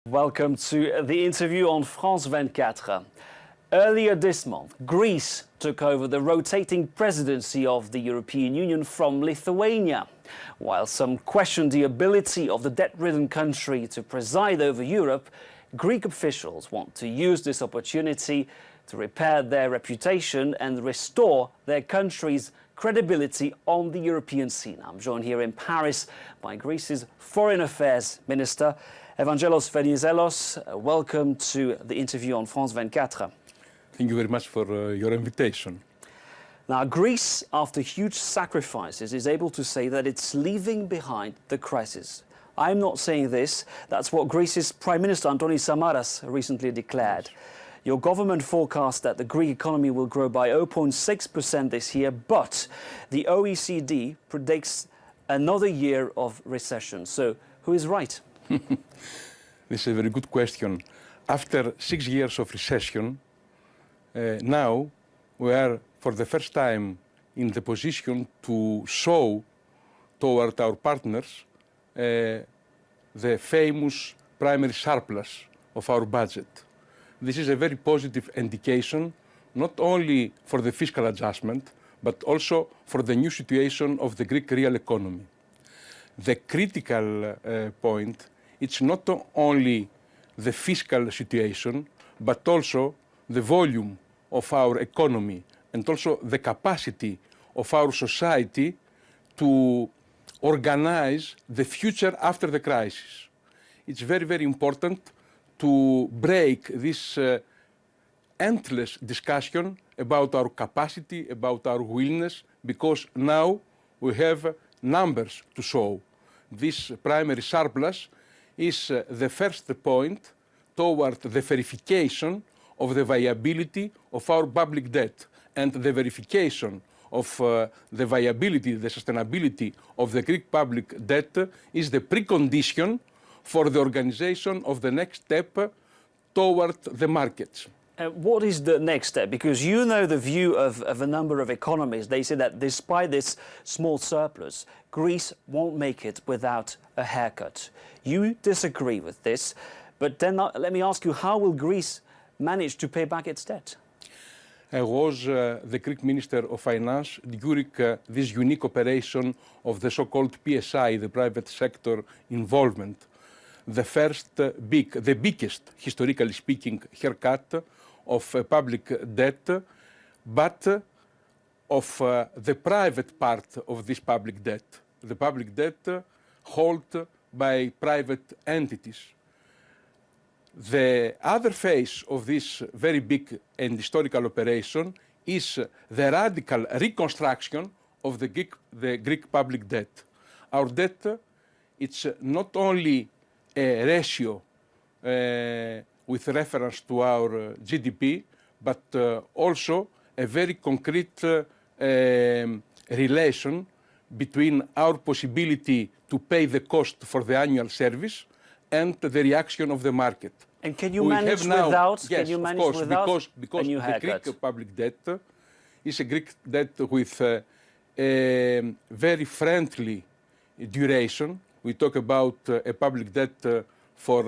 Welcome to the interview on France24. Earlier this month, Greece took over the rotating presidency of the European Union from Lithuania. While some questioned the ability of the debt-ridden country to preside over Europe, Greek officials want to use this opportunity to repair their reputation and restore their country's credibility on the European scene. I'm joined here in Paris by Greece's Foreign Affairs Minister, Evangelos Venizelos. Welcome to the interview on France24. Thank you very much for your invitation. Now, Greece, after huge sacrifices, is able to say that it's leaving behind the crisis. I'm not saying this. That's what Greece's Prime Minister Antonis Samaras recently declared. Your government forecasts that the Greek economy will grow by 0.6% this year, but the OECD predicts another year of recession. So, who is right? This is a very good question. After 6 years of recession, now we are for the first time in the position to show toward our partners the famous primary surplus of our budget. This is a very positive indication, not only for the fiscal adjustment, but also for the new situation of the Greek real economy. The critical point, it's not only the fiscal situation, but also the volume of our economy and also the capacity of our society to organize the future after the crisis. It's very, very important to break this endless discussion about our capacity, about our willingness, because now we have numbers to show. This primary surplus is the first point toward the verification of the viability of our public debt, and the verification of the viability, the sustainability of the Greek public debt is the precondition for the organization of the next step toward the markets. What is the next step? Because you know the view of a number of economists. They say that despite this small surplus, Greece won't make it without a haircut. You disagree with this, but then let me ask you, how will Greece manage to pay back its debt? I was the Greek Minister of Finance during this unique operation of the so-called PSI, the private sector involvement. The biggest, historically speaking, haircut of public debt, but of the private part of this public debt. The public debt held by private entities. The other phase of this very big and historical operation is the radical reconstruction of the Greek public debt. Our debt, it's not only a ratio with reference to our GDP, but also a very concrete relation between our possibility to pay the cost for the annual service and the reaction of the market. And can you manage without? Yes, can you manage of course, without because a new haircut? the Greek public debt is a Greek debt with a very friendly duration. We talk about a public debt for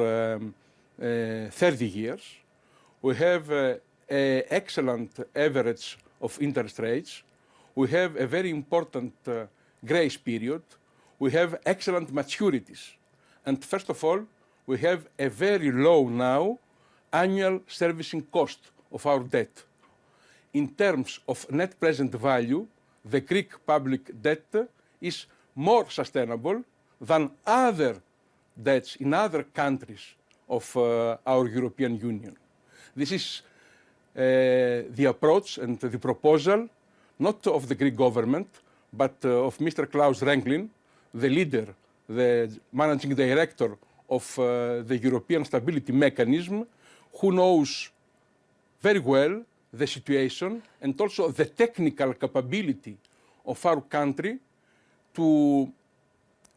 30 years. We have an excellent average of interest rates. We have a very important grace period. We have excellent maturities. And first of all, we have a very low now annual servicing cost of our debt. In terms of net present value, the Greek public debt is more sustainable than other debts in other countries of our European Union. This is the approach and the proposal, not of the Greek government, but of Mr. Klaus Renklin, the leader, the managing director of the European Stability Mechanism, who knows very well the situation and also the technical capability of our country to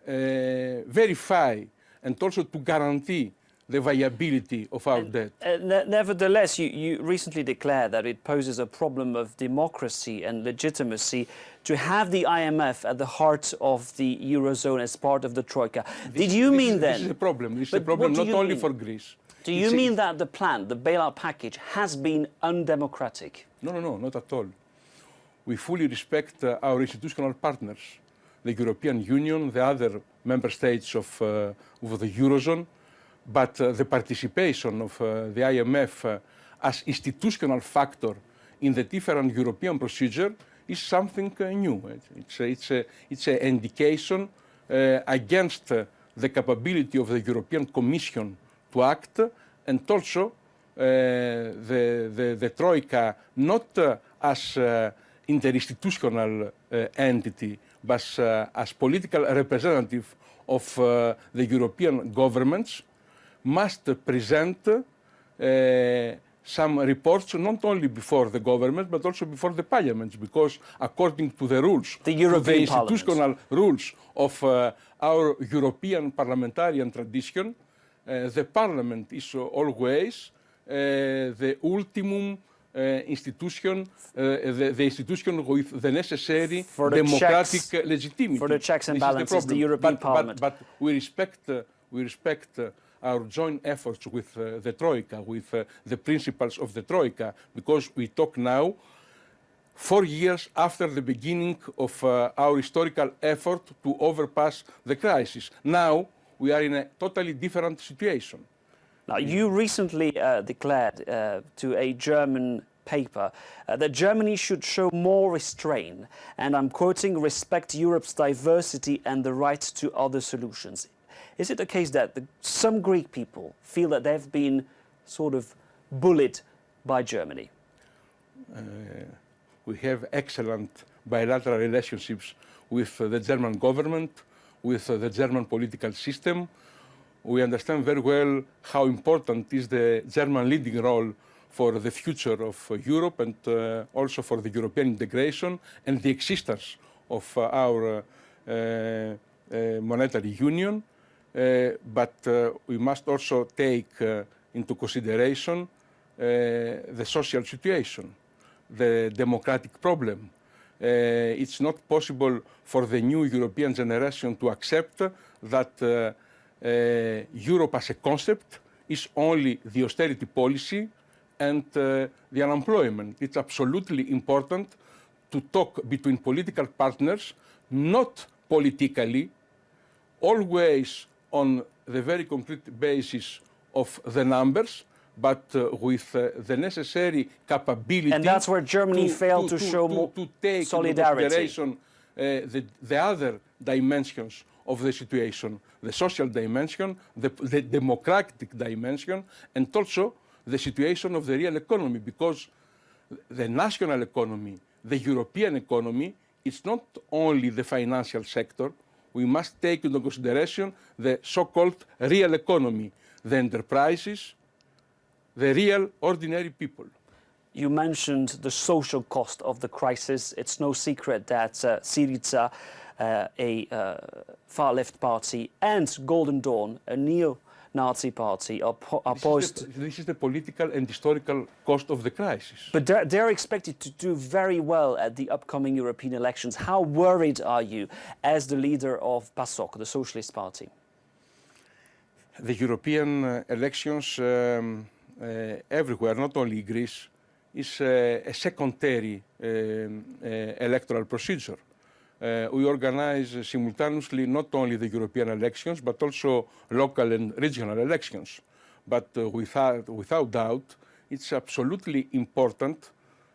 verify and also to guarantee the viability of our debt. Nevertheless, you recently declared that it poses a problem of democracy and legitimacy to have the IMF at the heart of the Eurozone as part of the Troika. Did you mean then... This is a problem. This is a problem not only for Greece. Do you mean that the plan, the bailout package, has been undemocratic? No, not at all. We fully respect our institutional partners, the European Union, the other member states of the Eurozone, but the participation of the IMF as institutional factor in the different European procedure is something new. It's an indication against the capability of the European Commission to act, and also the Troika not as interinstitutional entity, but as political representative of the European governments, must present some reports not only before the government but also before the parliaments, because according to the rules, the institutional rules of our European parliamentarian tradition, the parliament is always the ultimum institution, the institution with the necessary democratic legitimacy. For the checks and balances, the European Parliament. But we respect our joint efforts with the Troika, with the principles of the Troika, because we talk now 4 years after the beginning of our historical effort to overpass the crisis. Now we are in a totally different situation. Now, you recently declared to a German paper that Germany should show more restraint, and I'm quoting, respect Europe's diversity and the right to other solutions. Is it the case that some Greek people feel that they've been sort of bullied by Germany? We have excellent bilateral relationships with the German government, with the German political system. We understand very well how important is the German leading role for the future of Europe and also for the European integration and the existence of our monetary union. But we must also take into consideration the social situation, the democratic problem. It's not possible for the new European generation to accept that Europe as a concept is only the austerity policy and the unemployment. It's absolutely important to talk between political partners, not politically, always on the very concrete basis of the numbers, but with the necessary capability. And that's where Germany failed to show more take solidarity. Into consideration the other dimensions of the situation, the social dimension, the democratic dimension, and also the situation of the real economy, because the national economy, the European economy, it's not only the financial sector. We must take into consideration the so-called real economy, the enterprises, the real ordinary people. You mentioned the social cost of the crisis. It's no secret that Syriza, a far-left party, and Golden Dawn, a neo-Nazi party, are poised... This is the political and historical cost of the crisis. But they're expected to do very well at the upcoming European elections. How worried are you as the leader of PASOK, the Socialist Party? The European elections everywhere, not only Greece, is a secondary electoral procedure. We organize simultaneously not only the European elections, but also local and regional elections. But without doubt, it's absolutely important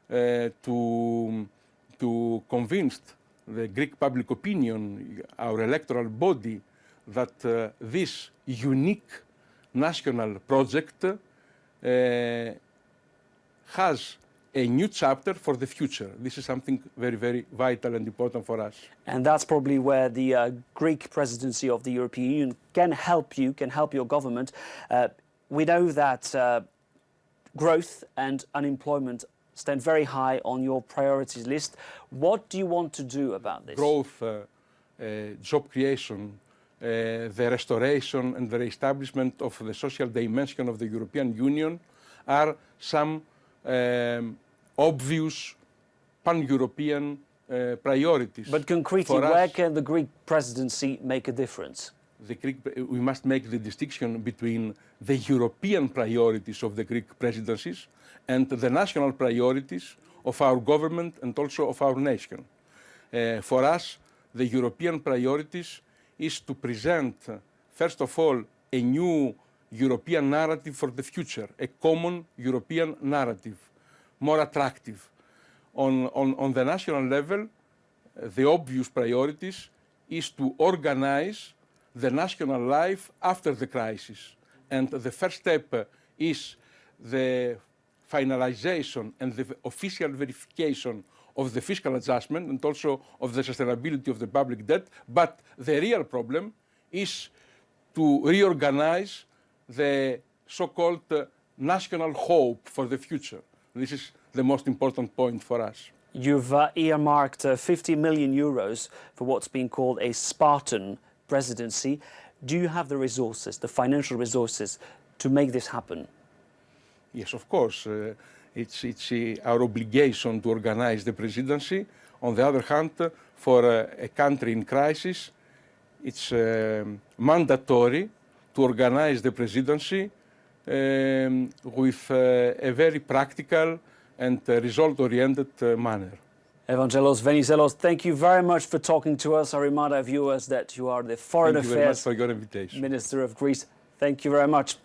to convince the Greek public opinion, our electoral body, that this unique national project has a new chapter for the future. This is something very, very vital and important for us. And that's probably where the Greek presidency of the European Union can help you, can help your government. We know that growth and unemployment stand very high on your priorities list. What do you want to do about this? Growth, job creation, the restoration and the reestablishment of the social dimension of the European Union are some obvious pan-European priorities. But concretely, where can the Greek presidency make a difference? We must make the distinction between the European priorities of the Greek presidencies and the national priorities of our government and also of our nation. For us, the European priorities is to present, first of all, a new European narrative for the future, a common European narrative, more attractive. On the national level, the obvious priorities is to organize the national life after the crisis. And the first step is the finalization and the official verification of the fiscal adjustment and also of the sustainability of the public debt. But the real problem is to reorganize the so-called national hope for the future. This is the most important point for us. You've earmarked 50 million euros for what's being called a Spartan presidency. Do you have the resources, the financial resources, to make this happen? Yes, of course. It's our obligation to organize the presidency. On the other hand, for a country in crisis, it's mandatory to organize the presidency with a very practical and result-oriented manner. Evangelos Venizelos, thank you very much for talking to us. I remind our viewers that you are the Foreign Affairs Affairs Minister of Greece. Thank you very much.